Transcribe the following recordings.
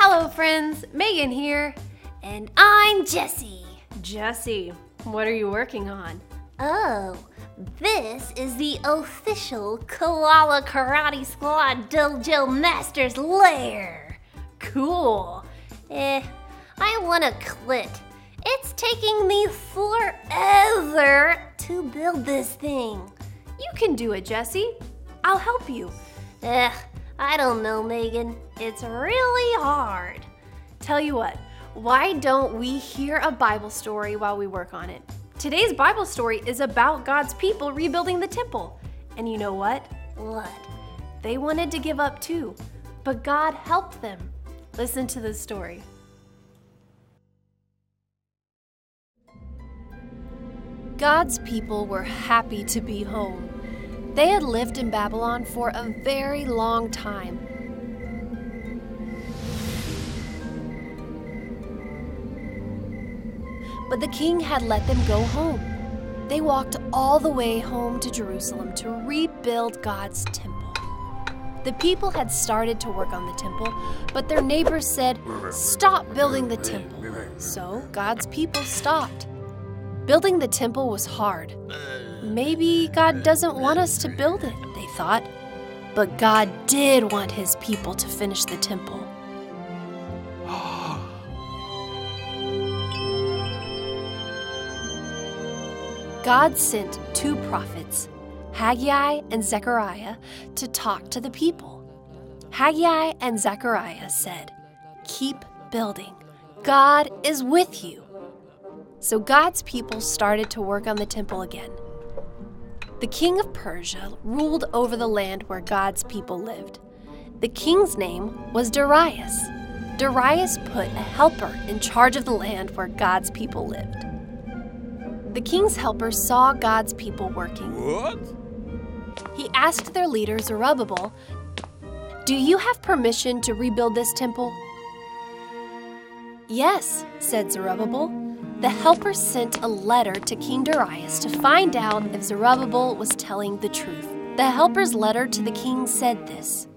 Hello friends, Megan here. And I'm Jessie. Jessie, what are you working on? Oh, this is the official Koala Karate Squad Dojo Master's lair. Cool. I want to quit. It's taking me forever to build this thing. You can do it, Jessie. I'll help you. I don't know, Megan. It's really hard. Tell you what, why don't we hear a Bible story while we work on it? Today's Bible story is about God's people rebuilding the temple. And you know what? What? They wanted to give up too, but God helped them. Listen to the story. God's people were happy to be home. They had lived in Babylon for a very long time. But the king had let them go home. They walked all the way home to Jerusalem to rebuild God's temple. The people had started to work on the temple, but their neighbors said, "Stop building the temple." So God's people stopped. Building the temple was hard. Maybe God doesn't want us to build it, they thought. But God did want his people to finish the temple. God sent two prophets, Haggai and Zechariah, to talk to the people. Haggai and Zechariah said, "Keep building. God is with you." So God's people started to work on the temple again. The king of Persia ruled over the land where God's people lived. The king's name was Darius. Darius put a helper in charge of the land where God's people lived. The king's helper saw God's people working. What? He asked their leader, Zerubbabel, "Do you have permission to rebuild this temple?" "Yes," said Zerubbabel. The helper sent a letter to King Darius to find out if Zerubbabel was telling the truth. The helper's letter to the king said this: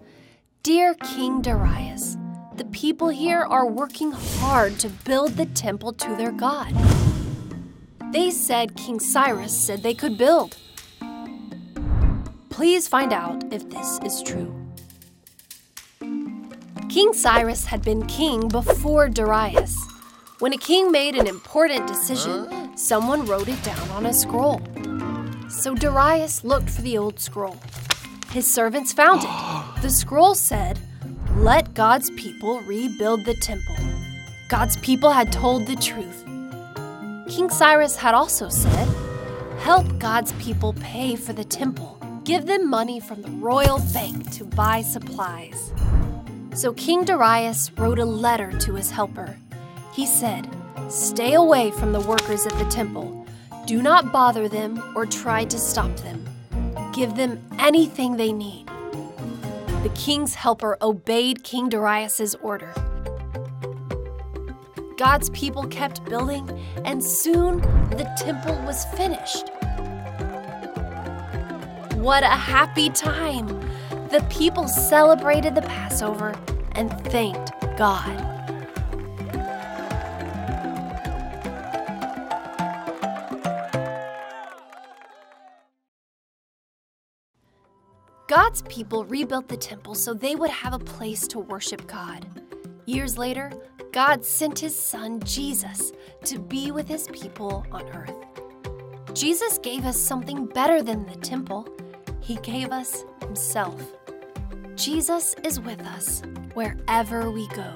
"Dear King Darius, the people here are working hard to build the temple to their God. They said King Cyrus said they could build. Please find out if this is true." King Cyrus had been king before Darius. When a king made an important decision, someone wrote it down on a scroll. So Darius looked for the old scroll. His servants found it. The scroll said, "Let God's people rebuild the temple." God's people had told the truth. King Cyrus had also said, "Help God's people pay for the temple. Give them money from the royal bank to buy supplies." So King Darius wrote a letter to his helper. He said, "Stay away from the workers at the temple. Do not bother them or try to stop them. Give them anything they need." The king's helper obeyed King Darius's order. God's people kept building, and soon the temple was finished. What a happy time! The people celebrated the Passover and thanked God. God's people rebuilt the temple so they would have a place to worship God. Years later, God sent his son, Jesus, to be with his people on earth. Jesus gave us something better than the temple. He gave us himself. Jesus is with us wherever we go.